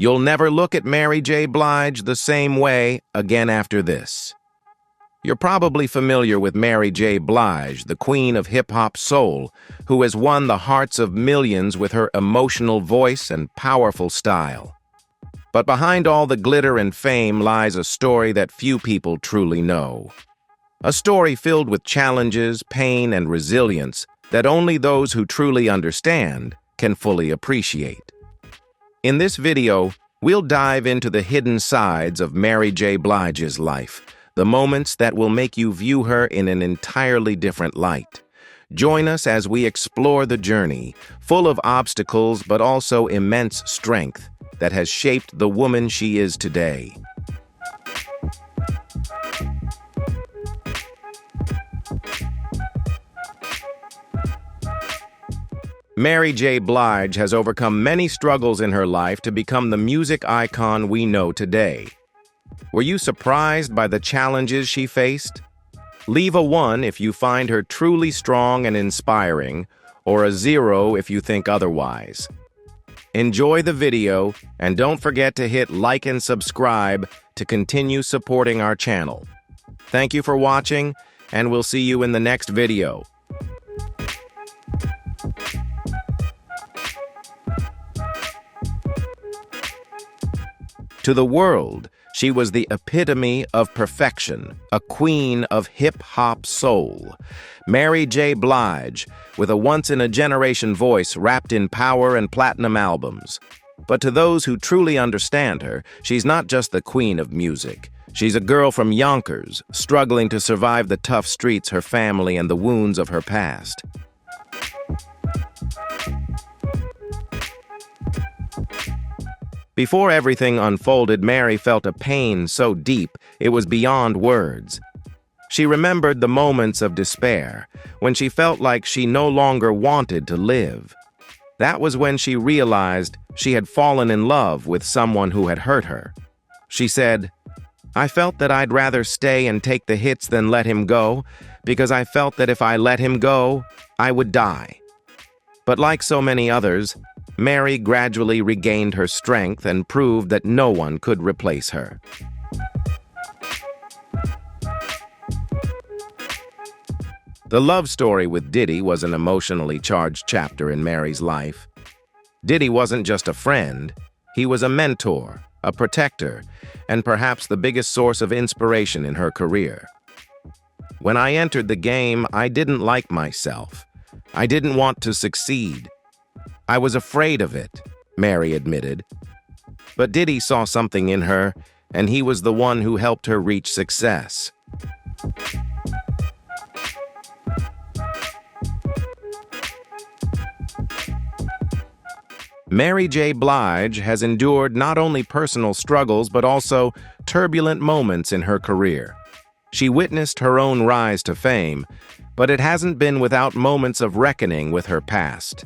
You'll never look at Mary J. Blige the same way again after this. You're probably familiar with Mary J. Blige, the queen of hip-hop soul, who has won the hearts of millions with her emotional voice and powerful style. But behind all the glitter and fame lies a story that few people truly know. A story filled with challenges, pain, and resilience that only those who truly understand can fully appreciate. In this video, we'll dive into the hidden sides of Mary J. Blige's life, the moments that will make you view her in an entirely different light. Join us as we explore the journey, full of obstacles but also immense strength, that has shaped the woman she is today. Mary J. Blige has overcome many struggles in her life to become the music icon we know today. Were you surprised by the challenges she faced? Leave a 1 if you find her truly strong and inspiring, or a 0 if you think otherwise. Enjoy the video, and don't forget to hit like and subscribe to continue supporting our channel. Thank you for watching, and we'll see you in the next video. To the world, she was the epitome of perfection, a queen of hip-hop soul. Mary J. Blige, with a once-in-a-generation voice wrapped in power and platinum albums. But to those who truly understand her, she's not just the queen of music. She's a girl from Yonkers, struggling to survive the tough streets, her family, and the wounds of her past. Before everything unfolded, Mary felt a pain so deep it was beyond words. She remembered the moments of despair, when she felt like she no longer wanted to live. That was when she realized she had fallen in love with someone who had hurt her. She said, "I felt that I'd rather stay and take the hits than let him go, because I felt that if I let him go, I would die." But like so many others, Mary gradually regained her strength and proved that no one could replace her. The love story with Diddy was an emotionally charged chapter in Mary's life. Diddy wasn't just a friend, he was a mentor, a protector, and perhaps the biggest source of inspiration in her career. "When I entered the game, I didn't like myself. I didn't want to succeed. I was afraid of it," Mary admitted. But Diddy saw something in her, and he was the one who helped her reach success. Mary J. Blige has endured not only personal struggles but also turbulent moments in her career. She witnessed her own rise to fame, but it hasn't been without moments of reckoning with her past.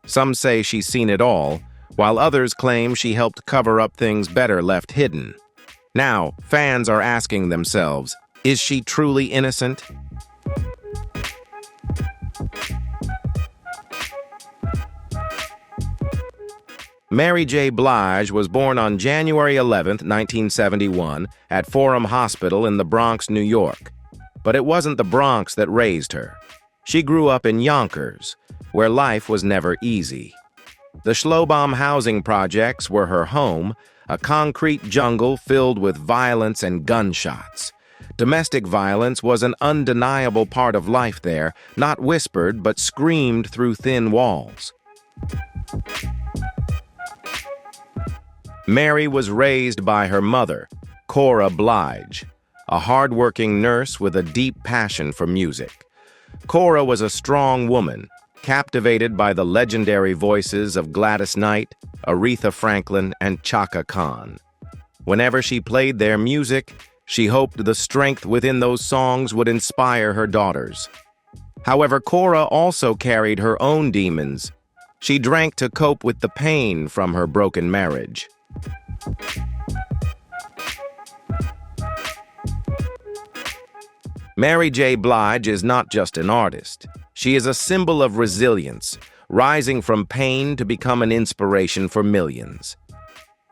Some say she's seen it all, while others claim she helped cover up things better left hidden. Now, fans are asking themselves, is she truly innocent? Mary J. Blige was born on January 11, 1971, at Forum Hospital in the Bronx, New York. But it wasn't the Bronx that raised her. She grew up in Yonkers, where life was never easy. The Schlobomb housing projects were her home, a concrete jungle filled with violence and gunshots. Domestic violence was an undeniable part of life there, not whispered but screamed through thin walls. Mary was raised by her mother, Cora Blige, a hard-working nurse with a deep passion for music. Cora was a strong woman, captivated by the legendary voices of Gladys Knight, Aretha Franklin, and Chaka Khan. Whenever she played their music, she hoped the strength within those songs would inspire her daughters. However, Cora also carried her own demons. She drank to cope with the pain from her broken marriage. Mary J. Blige is not just an artist. She is a symbol of resilience, rising from pain to become an inspiration for millions.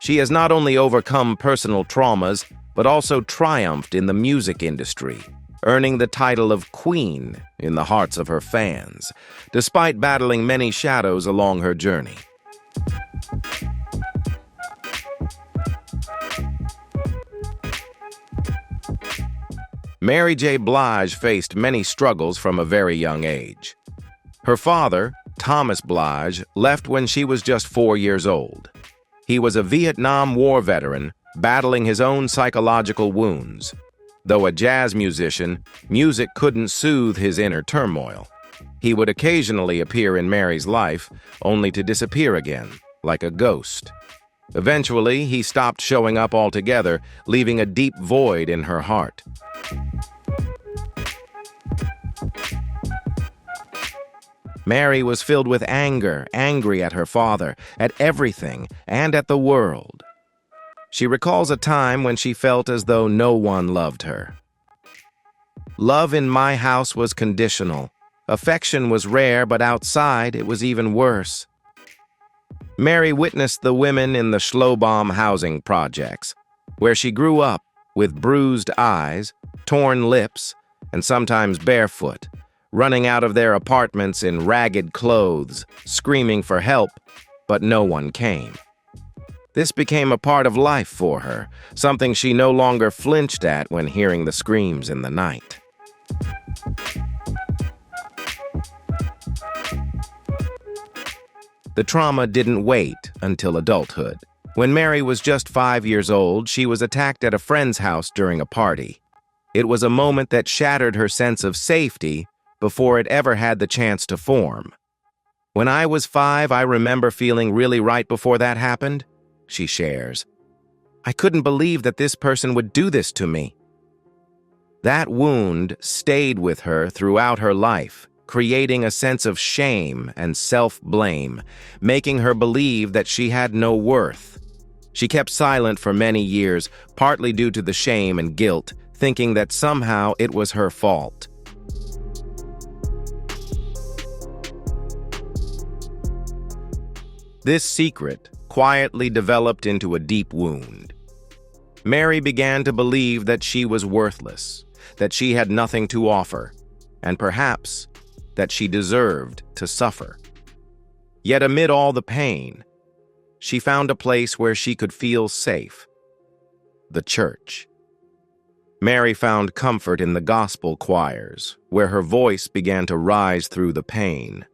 She has not only overcome personal traumas, but also triumphed in the music industry, earning the title of Queen in the hearts of her fans, despite battling many shadows along her journey. Mary J. Blige faced many struggles from a very young age. Her father, Thomas Blige, left when she was just 4 years old. He was a Vietnam War veteran, battling his own psychological wounds. Though a jazz musician, music couldn't soothe his inner turmoil. He would occasionally appear in Mary's life, only to disappear again, like a ghost. Eventually, he stopped showing up altogether, leaving a deep void in her heart. Mary was filled with anger, angry at her father, at everything, and at the world. She recalls a time when she felt as though no one loved her. Love in my house was conditional. Affection was rare, but outside it was even worse. Mary witnessed the women in the Schlobaum housing projects, where she grew up with bruised eyes, torn lips, and sometimes barefoot, running out of their apartments in ragged clothes, screaming for help, but no one came. This became a part of life for her, something she no longer flinched at when hearing the screams in the night. The trauma didn't wait until adulthood. When Mary was just 5 years old, she was attacked at a friend's house during a party. It was a moment that shattered her sense of safety before it ever had the chance to form. When I was 5, I remember feeling really right before that happened, she shares. I couldn't believe that this person would do this to me. That wound stayed with her throughout her life, creating a sense of shame and self-blame, making her believe that she had no worth. She kept silent for many years, partly due to the shame and guilt, thinking that somehow it was her fault. This secret quietly developed into a deep wound. Mary began to believe that she was worthless, that she had nothing to offer, and perhaps that she deserved to suffer. Yet amid all the pain, she found a place where she could feel safe: the church. Mary found comfort in the gospel choirs, where her voice began to rise through the pain.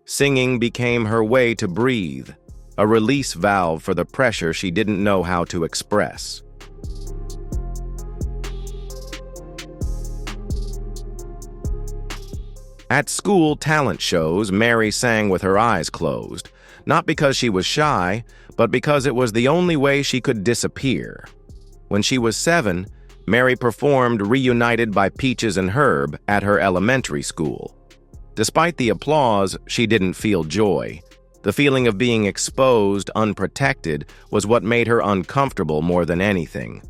Singing became her way to breathe, a release valve for the pressure she didn't know how to express. At school talent shows, Mary sang with her eyes closed, not because she was shy, but because it was the only way she could disappear. When she was 7, Mary performed Reunited by Peaches and Herb at her elementary school. Despite the applause, she didn't feel joy. The feeling of being exposed, unprotected, was what made her uncomfortable more than anything.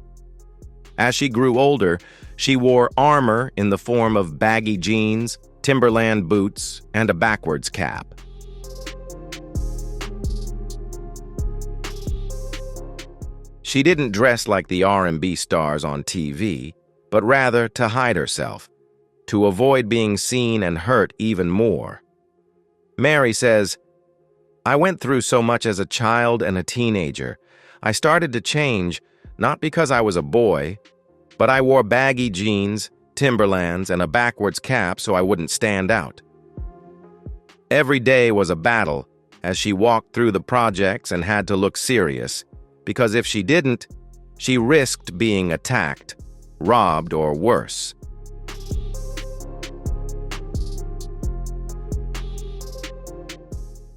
As she grew older, she wore armor in the form of baggy jeans, Timberland boots, and a backwards cap. She didn't dress like the R&B stars on TV, but rather to hide herself, to avoid being seen and hurt even more. Mary says, I went through so much as a child and a teenager. I started to change, not because I was a boy, but I wore baggy jeans, Timberlands, and a backwards cap so I wouldn't stand out. Every day was a battle as she walked through the projects and had to look serious, because if she didn't, she risked being attacked, robbed, or worse.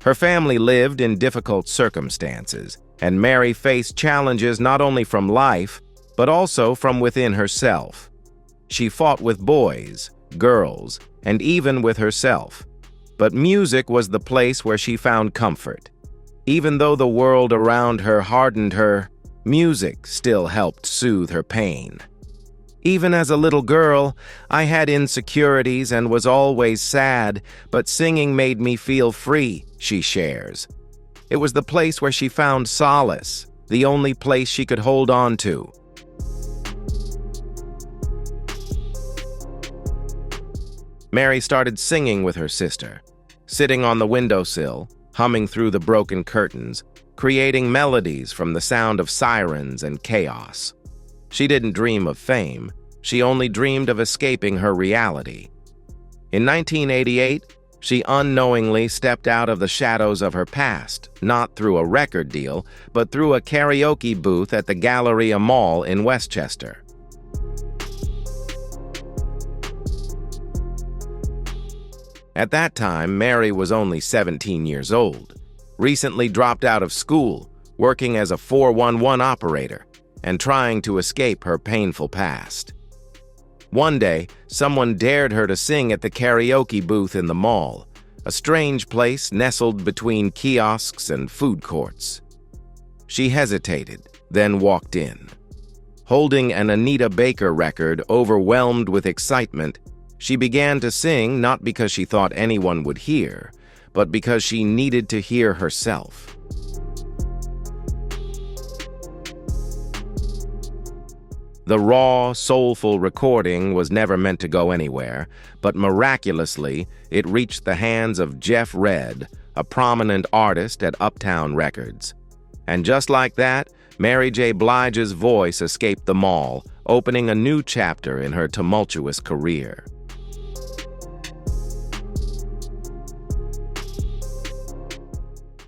Her family lived in difficult circumstances, and Mary faced challenges not only from life, but also from within herself. She fought with boys, girls, and even with herself. But music was the place where she found comfort. Even though the world around her hardened her, music still helped soothe her pain. Even as a little girl, I had insecurities and was always sad, but singing made me feel free, she shares. It was the place where she found solace, the only place she could hold on to. Mary started singing with her sister, sitting on the windowsill, humming through the broken curtains, creating melodies from the sound of sirens and chaos. She didn't dream of fame, she only dreamed of escaping her reality. In 1988, she unknowingly stepped out of the shadows of her past, not through a record deal, but through a karaoke booth at the Galleria Mall in Westchester. At that time, Mary was only 17 years old, recently dropped out of school, working as a 411 operator, and trying to escape her painful past. One day, someone dared her to sing at the karaoke booth in the mall, a strange place nestled between kiosks and food courts. She hesitated, then walked in. Holding an Anita Baker record, overwhelmed with excitement, she began to sing not because she thought anyone would hear, but because she needed to hear herself. The raw, soulful recording was never meant to go anywhere, but miraculously, it reached the hands of Jeff Redd, a prominent artist at Uptown Records. And just like that, Mary J. Blige's voice escaped the mall, opening a new chapter in her tumultuous career.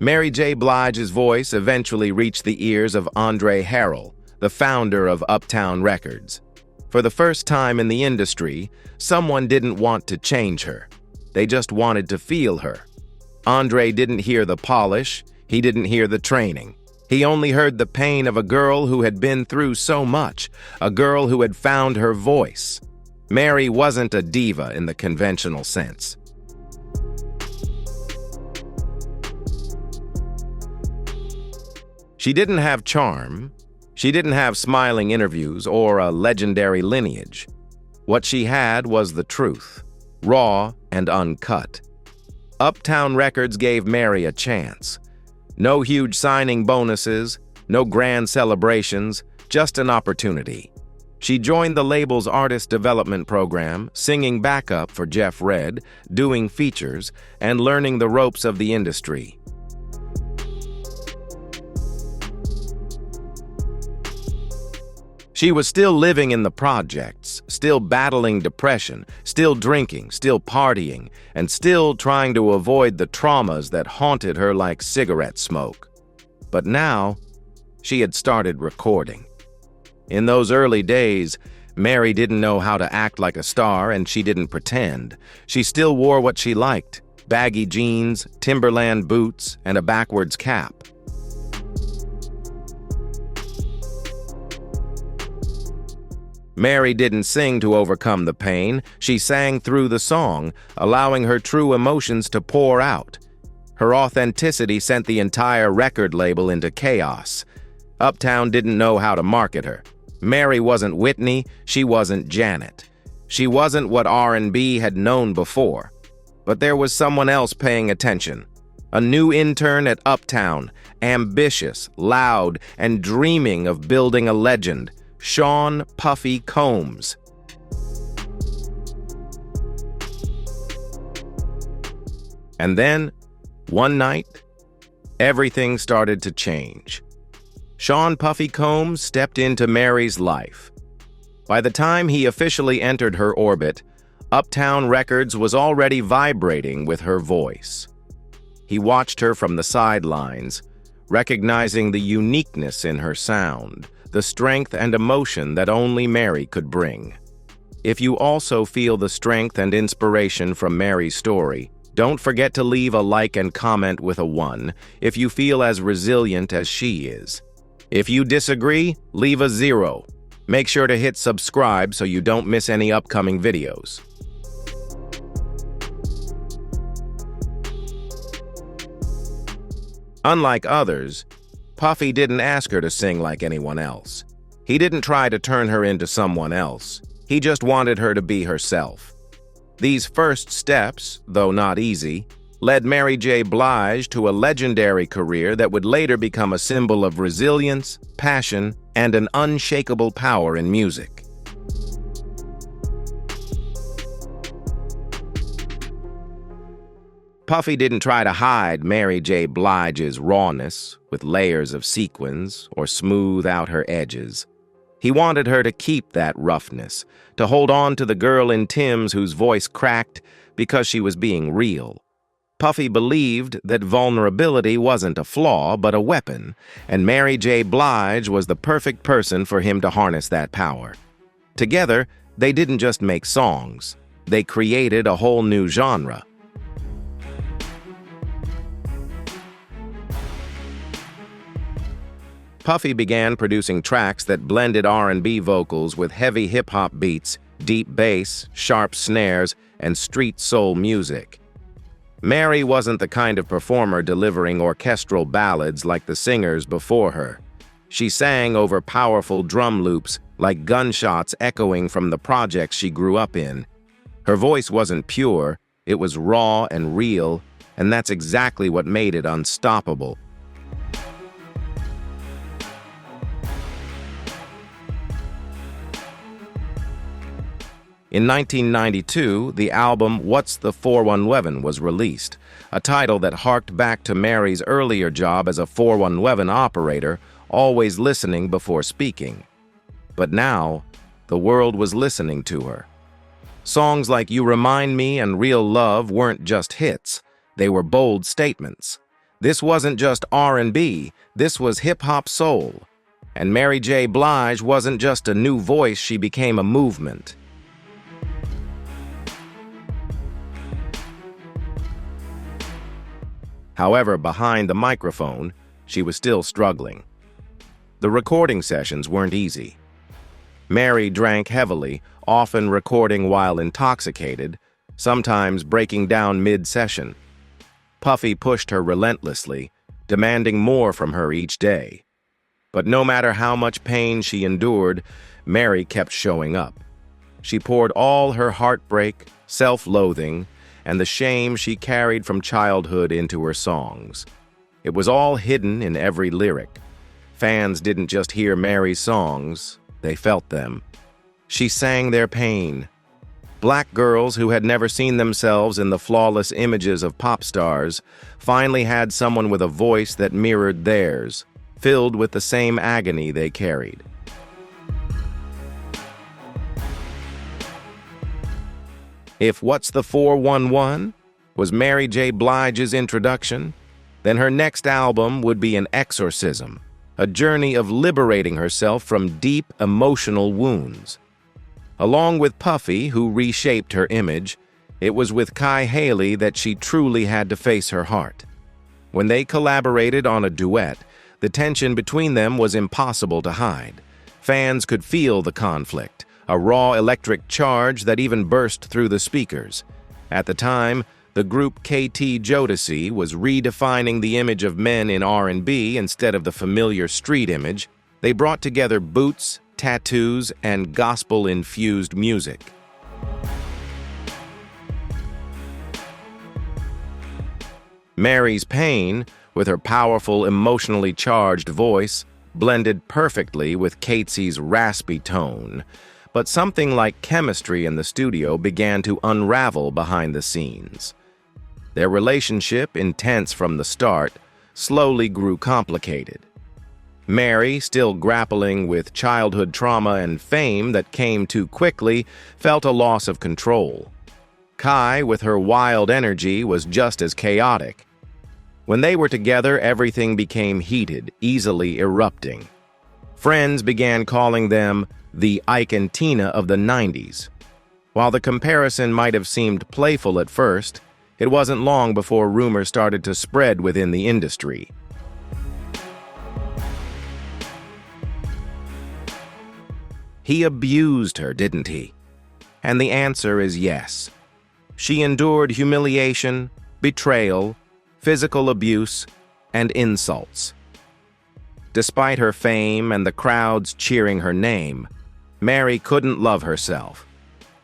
Mary J. Blige's voice eventually reached the ears of Andre Harrell, the founder of Uptown Records. For the first time in the industry, someone didn't want to change her. They just wanted to feel her. Andre didn't hear the polish, he didn't hear the training. He only heard the pain of a girl who had been through so much, a girl who had found her voice. Mary wasn't a diva in the conventional sense. She didn't have charm. She didn't have smiling interviews or a legendary lineage. What she had was the truth, raw and uncut. Uptown Records gave Mary a chance. No huge signing bonuses, no grand celebrations, just an opportunity. She joined the label's artist development program, singing backup for Jeff Redd, doing features, and learning the ropes of the industry. She was still living in the projects, still battling depression, still drinking, still partying, and still trying to avoid the traumas that haunted her like cigarette smoke. But now, she had started recording. In those early days, Mary didn't know how to act like a star, and she didn't pretend. She still wore what she liked: baggy jeans, Timberland boots, and a backwards cap. Mary didn't sing to overcome the pain. She sang through the song, allowing her true emotions to pour out. Her authenticity sent the entire record label into chaos. Uptown didn't know how to market her. Mary wasn't Whitney, she wasn't Janet. She wasn't what R&B had known before. But there was someone else paying attention. A new intern at Uptown, ambitious, loud, and dreaming of building a legend. Sean Puffy Combs. And then, one night, everything started to change. Sean Puffy Combs stepped into Mary's life. By the time he officially entered her orbit, Uptown Records was already vibrating with her voice. He watched her from the sidelines, recognizing the uniqueness in her sound, the strength and emotion that only Mary could bring. If you also feel the strength and inspiration from Mary's story, don't forget to leave a like and comment with a 1 if you feel as resilient as she is. If you disagree, leave a 0. Make sure to hit subscribe so you don't miss any upcoming videos. Unlike others, Puffy didn't ask her to sing like anyone else. He didn't try to turn her into someone else. He just wanted her to be herself. These first steps, though not easy, led Mary J. Blige to a legendary career that would later become a symbol of resilience, passion, and an unshakable power in music. Puffy didn't try to hide Mary J. Blige's rawness with layers of sequins or smooth out her edges. He wanted her to keep that roughness, to hold on to the girl in Tim's whose voice cracked because she was being real. Puffy believed that vulnerability wasn't a flaw but a weapon, and Mary J. Blige was the perfect person for him to harness that power. Together, they didn't just make songs, they created a whole new genre. Puffy began producing tracks that blended R&B vocals with heavy hip-hop beats, deep bass, sharp snares, and street soul music. Mary wasn't the kind of performer delivering orchestral ballads like the singers before her. She sang over powerful drum loops like gunshots echoing from the projects she grew up in. Her voice wasn't pure, it was raw and real, and that's exactly what made it unstoppable. In 1992, the album What's the 411 was released, a title that harked back to Mary's earlier job as a 411 operator, always listening before speaking. But now, the world was listening to her. Songs like You Remind Me and Real Love weren't just hits, they were bold statements. This wasn't just R&B, this was hip-hop soul. And Mary J. Blige wasn't just a new voice, she became a movement. However, behind the microphone, she was still struggling. The recording sessions weren't easy. Mary drank heavily, often recording while intoxicated, sometimes breaking down mid-session. Puffy pushed her relentlessly, demanding more from her each day. But no matter how much pain she endured, Mary kept showing up. She poured all her heartbreak, self-loathing, and the shame she carried from childhood into her songs. It was all hidden in every lyric. Fans didn't just hear Mary's songs, they felt them. She sang their pain. Black girls who had never seen themselves in the flawless images of pop stars finally had someone with a voice that mirrored theirs, filled with the same agony they carried. If What's the 411 was Mary J. Blige's introduction, then her next album would be an exorcism, a journey of liberating herself from deep emotional wounds. Along with Puffy, who reshaped her image, it was with Kai Haley that she truly had to face her heart. When they collaborated on a duet, the tension between them was impossible to hide. Fans could feel the conflict, a raw electric charge that even burst through the speakers. At the time, the group KT Jodeci was redefining the image of men in R&B instead of the familiar street image. They brought together boots, tattoos, and gospel-infused music. Mary's pain, with her powerful, emotionally charged voice, blended perfectly with Cates's raspy tone. But something like chemistry in the studio began to unravel behind the scenes. Their relationship, intense from the start, slowly grew complicated. Mary, still grappling with childhood trauma and fame that came too quickly, felt a loss of control. Kai, with her wild energy, was just as chaotic. When they were together, everything became heated, easily erupting. Friends began calling them the Ike and Tina of the 90s. While the comparison might have seemed playful at first, it wasn't long before rumors started to spread within the industry. He abused her, didn't he? And the answer is yes. She endured humiliation, betrayal, physical abuse, and insults. Despite her fame and the crowds cheering her name, Mary couldn't love herself.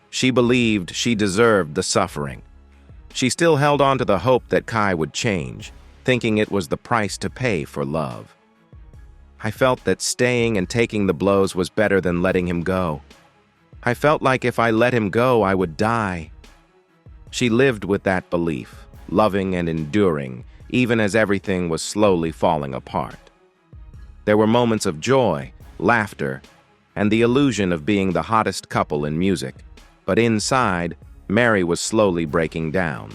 She believed she deserved the suffering. She still held on to the hope that Kai would change, thinking it was the price to pay for love. I felt that staying and taking the blows was better than letting him go. I felt like if I let him go, I would die. She lived with that belief, loving and enduring, even as everything was slowly falling apart. There were moments of joy, laughter, and the illusion of being the hottest couple in music, but inside, Mary was slowly breaking down.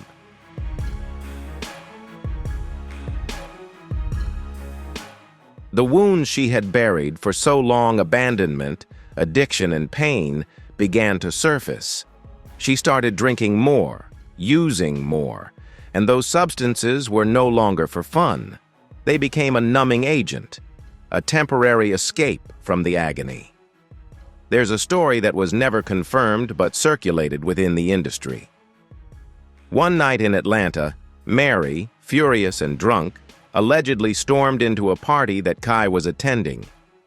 The wounds she had buried for so long, abandonment, addiction, and pain, began to surface. She started drinking more, using more, and those substances were no longer for fun. They became a numbing agent, a temporary escape from the agony. There's a story that was never confirmed but circulated within the industry. One night in Atlanta, Mary, furious and drunk, allegedly stormed into a party that Kai was attending.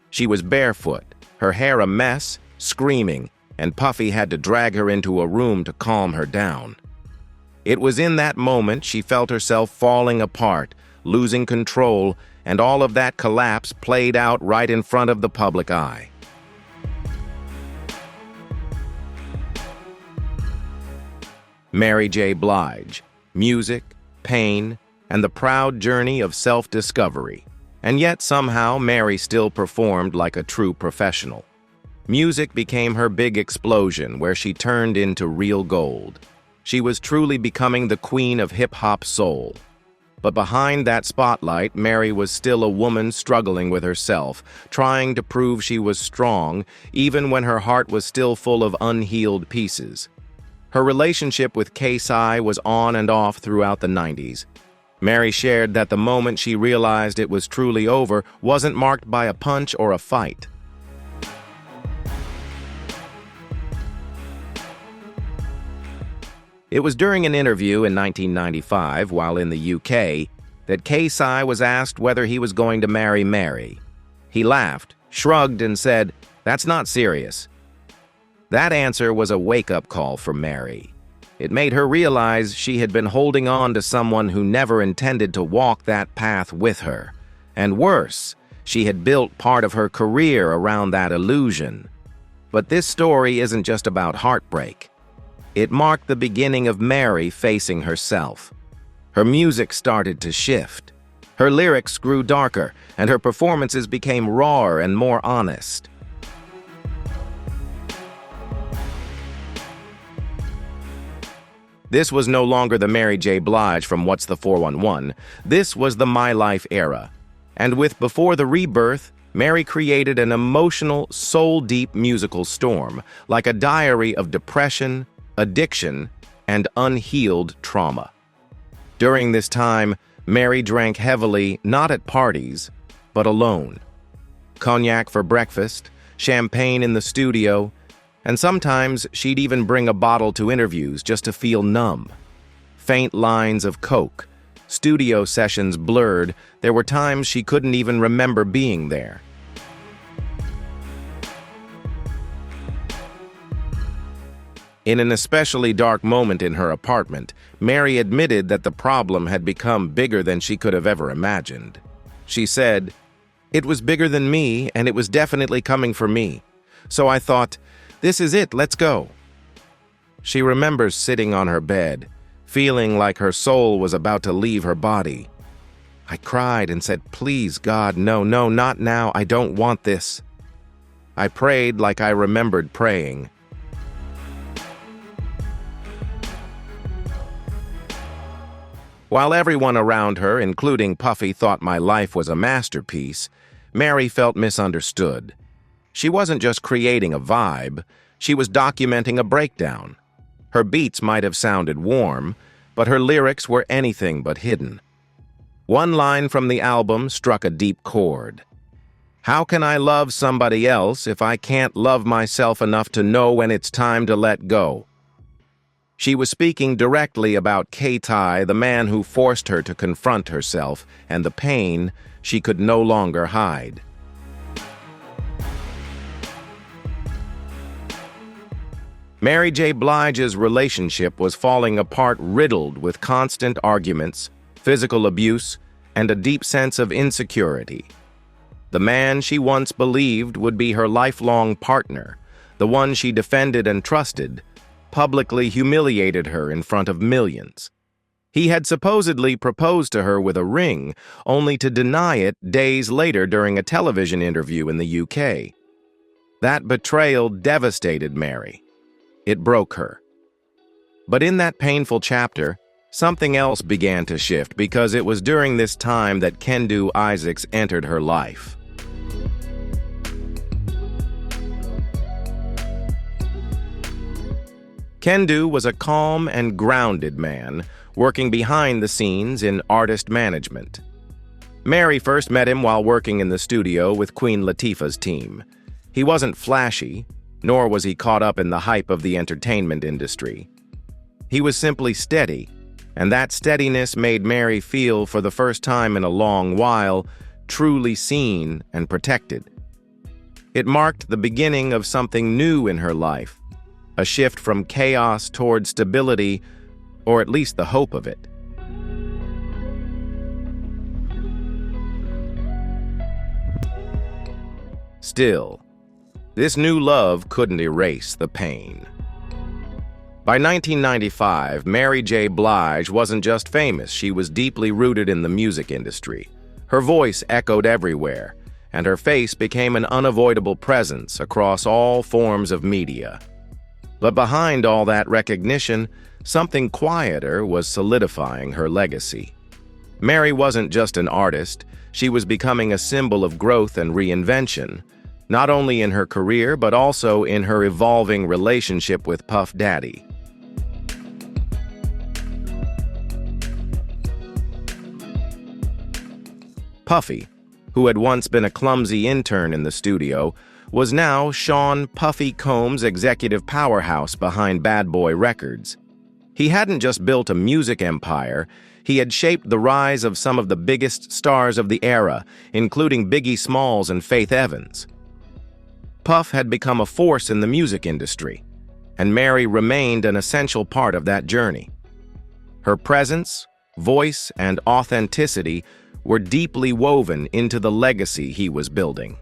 She was barefoot, her hair a mess, screaming, and Puffy had to drag her into a room to calm her down. It was in that moment she felt herself falling apart, losing control, and all of that collapse played out right in front of the public eye. Mary J. Blige, music, pain, and the proud journey of self-discovery. And yet somehow Mary still performed like a true professional. Music became her big explosion where she turned into real gold. She was truly becoming the queen of hip-hop soul. But behind that spotlight, Mary was still a woman struggling with herself, trying to prove she was strong, even when her heart was still full of unhealed pieces. Her relationship with K-Psy was on and off throughout the 90s. Mary shared that the moment she realized it was truly over wasn't marked by a punch or a fight. It was during an interview in 1995, while in the UK, that K-Psy was asked whether he was going to marry Mary. He laughed, shrugged, and said, "That's not serious." That answer was a wake-up call for Mary. It made her realize she had been holding on to someone who never intended to walk that path with her. And worse, she had built part of her career around that illusion. But this story isn't just about heartbreak. It marked the beginning of Mary facing herself. Her music started to shift. Her lyrics grew darker, and her performances became rawer and more honest. This was no longer the Mary J. Blige from What's the 411. This was the My Life era. And with Before the Rebirth, Mary created an emotional, soul-deep musical storm, like a diary of depression, addiction, and unhealed trauma. During this time, Mary drank heavily, not at parties, but alone. Cognac for breakfast, champagne in the studio, and sometimes she'd even bring a bottle to interviews just to feel numb. Faint lines of coke, studio sessions blurred, there were times she couldn't even remember being there. In an especially dark moment in her apartment, Mary admitted that the problem had become bigger than she could have ever imagined. She said, "It was bigger than me, and it was definitely coming for me. So I thought, this is it, let's go." She remembers sitting on her bed, feeling like her soul was about to leave her body. "I cried and said, 'Please, God, no, not now, I don't want this.' I prayed like I remembered praying. While everyone around her, including Puffy, thought my life was a masterpiece, Mary felt misunderstood. She wasn't just creating a vibe, she was documenting a breakdown. Her beats might have sounded warm, but her lyrics were anything but hidden. One line from the album struck a deep chord. "How can I love somebody else if I can't love myself enough to know when it's time to let go?" She was speaking directly about K-Psy, the man who forced her to confront herself, and the pain she could no longer hide. Mary J. Blige's relationship was falling apart, riddled with constant arguments, physical abuse, and a deep sense of insecurity. The man she once believed would be her lifelong partner, the one she defended and trusted, publicly humiliated her in front of millions. He had supposedly proposed to her with a ring, only to deny it days later during a television interview in the UK. That betrayal devastated Mary. It broke her. But in that painful chapter, something else began to shift, because it was during this time that Kendu Isaacs entered her life. Kendu was a calm and grounded man, working behind the scenes in artist management. Mary first met him while working in the studio with Queen Latifah's team. He wasn't flashy, nor was he caught up in the hype of the entertainment industry. He was simply steady, and that steadiness made Mary feel, for the first time in a long while, truly seen and protected. It marked the beginning of something new in her life, a shift from chaos toward stability, or at least the hope of it. Still, this new love couldn't erase the pain. By 1995, Mary J. Blige wasn't just famous, she was deeply rooted in the music industry. Her voice echoed everywhere, and her face became an unavoidable presence across all forms of media. But behind all that recognition, something quieter was solidifying her legacy. Mary wasn't just an artist, she was becoming a symbol of growth and reinvention, not only in her career but also in her evolving relationship with Puff Daddy. Puffy, who had once been a clumsy intern in the studio, was now Sean Puffy Combs' executive powerhouse behind Bad Boy Records. He hadn't just built a music empire, he had shaped the rise of some of the biggest stars of the era, including Biggie Smalls and Faith Evans. Puff had become a force in the music industry, and Mary remained an essential part of that journey. Her presence, voice, and authenticity were deeply woven into the legacy he was building.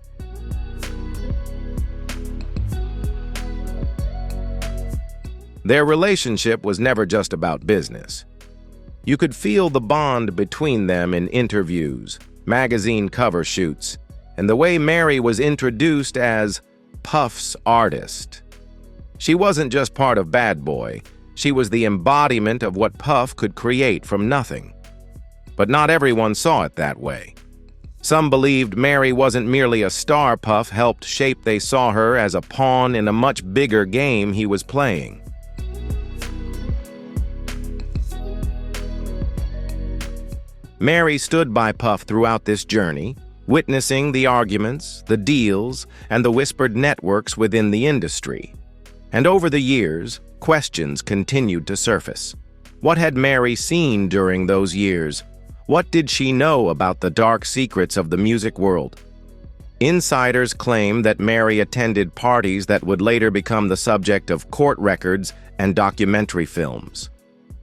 Their relationship was never just about business. You could feel the bond between them in interviews, magazine cover shoots, and the way Mary was introduced as Puff's artist. She wasn't just part of Bad Boy, she was the embodiment of what Puff could create from nothing. But not everyone saw it that way. Some believed Mary wasn't merely a star Puff helped shape, they saw her as a pawn in a much bigger game he was playing. Mary stood by Puff throughout this journey, witnessing the arguments, the deals, and the whispered networks within the industry. And over the years, questions continued to surface. What had Mary seen during those years? What did she know about the dark secrets of the music world? Insiders claim that Mary attended parties that would later become the subject of court records and documentary films.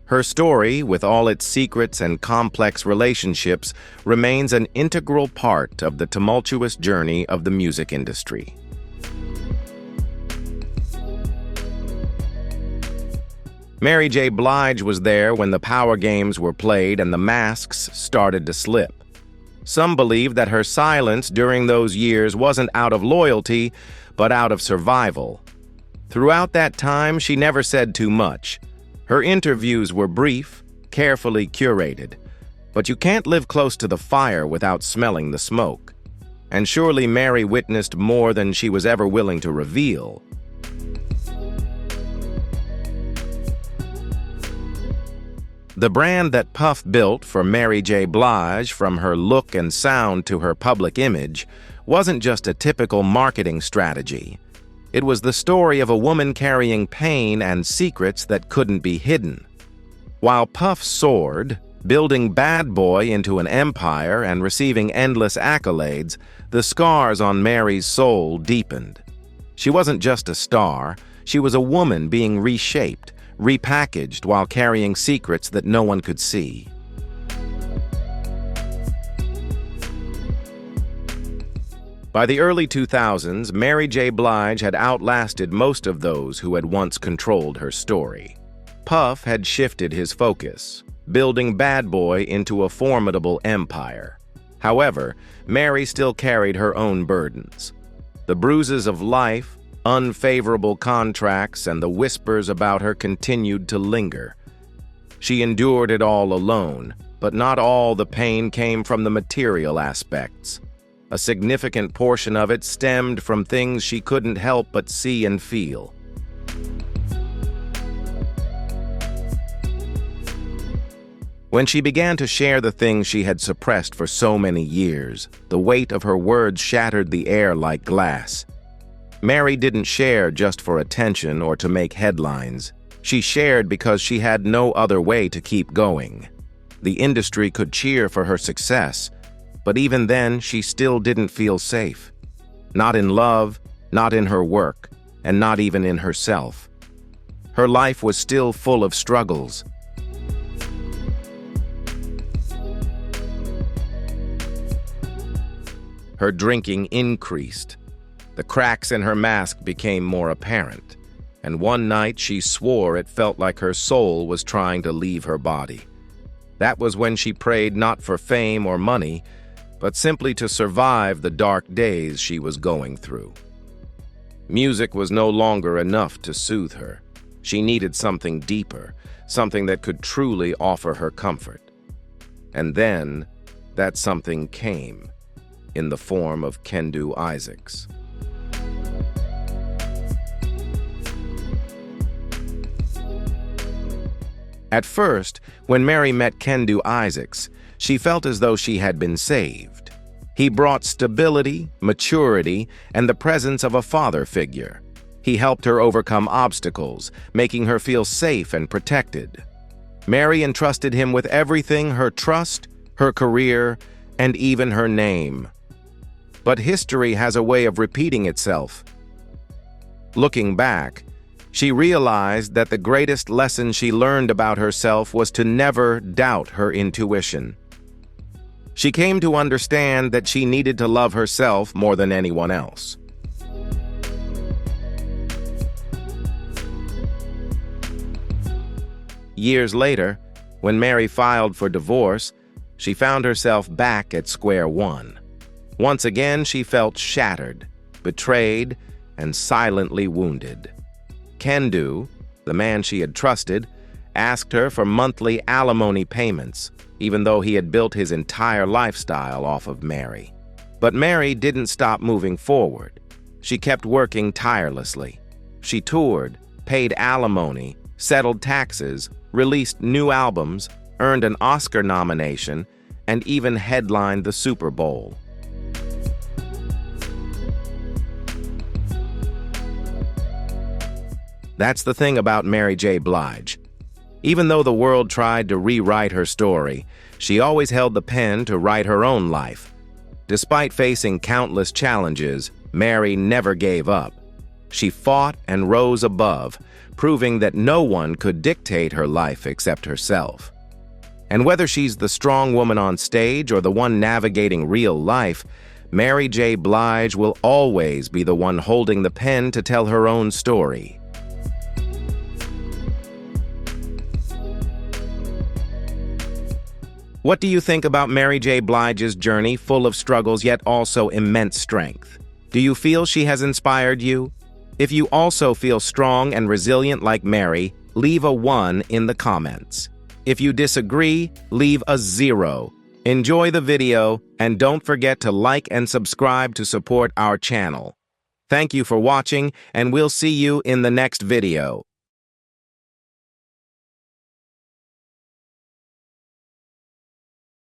Her story, with all its secrets and complex relationships, remains an integral part of the tumultuous journey of the music industry. Mary J. Blige was there when the power games were played and the masks started to slip. Some believe that her silence during those years wasn't out of loyalty, but out of survival. Throughout that time, she never said too much. Her interviews were brief, carefully curated, but you can't live close to the fire without smelling the smoke. And surely Mary witnessed more than she was ever willing to reveal. The brand that Puff built for Mary J. Blige, from her look and sound to her public image, wasn't just a typical marketing strategy. It was the story of a woman carrying pain and secrets that couldn't be hidden. While Puff soared, building Bad Boy into an empire and receiving endless accolades, the scars on Mary's soul deepened. She wasn't just a star, She was a woman being reshaped, repackaged while carrying secrets that no one could see. By the early 2000s, Mary J. Blige had outlasted most of those who had once controlled her story. Puff had shifted his focus, building Bad Boy into a formidable empire. However, Mary still carried her own burdens. The bruises of life, unfavorable contracts, and the whispers about her continued to linger. She endured it all alone, but not all the pain came from the material aspects. A significant portion of it stemmed from things she couldn't help but see and feel. When she began to share the things she had suppressed for so many years, the weight of her words shattered the air like glass. Mary didn't share just for attention or to make headlines. She shared because she had no other way to keep going. The industry could cheer for her success, but even then, she still didn't feel safe. Not in love, not in her work, and not even in herself. Her life was still full of struggles. Her drinking increased. The cracks in her mask became more apparent, and one night she swore it felt like her soul was trying to leave her body. That was when she prayed not for fame or money, but simply to survive the dark days she was going through. Music was no longer enough to soothe her. She needed something deeper, something that could truly offer her comfort. And then, that something came, in the form of Kendu Isaacs. At first, when Mary met Kendu Isaacs, she felt as though she had been saved. He brought stability, maturity, and the presence of a father figure. He helped her overcome obstacles, making her feel safe and protected. Mary entrusted him with everything: her trust, her career, and even her name. But history has a way of repeating itself. Looking back, she realized that the greatest lesson she learned about herself was to never doubt her intuition. She came to understand that she needed to love herself more than anyone else. Years later, when Mary filed for divorce, she found herself back at square one. Once again, she felt shattered, betrayed, and silently wounded. Kendu, the man she had trusted, asked her for monthly alimony payments, even though he had built his entire lifestyle off of Mary. But Mary didn't stop moving forward. She kept working tirelessly. She toured, paid alimony, settled taxes, released new albums, earned an Oscar nomination, and even headlined the Super Bowl. That's the thing about Mary J. Blige. Even though the world tried to rewrite her story, she always held the pen to write her own life. Despite facing countless challenges, Mary never gave up. She fought and rose above, proving that no one could dictate her life except herself. And whether she's the strong woman on stage or the one navigating real life, Mary J. Blige will always be the one holding the pen to tell her own story. What do you think about Mary J. Blige's journey, full of struggles yet also immense strength? Do you feel she has inspired you? If you also feel strong and resilient like Mary, leave a 1 in the comments. If you disagree, leave a 0. Enjoy the video, and don't forget to like and subscribe to support our channel. Thank you for watching, and we'll see you in the next video.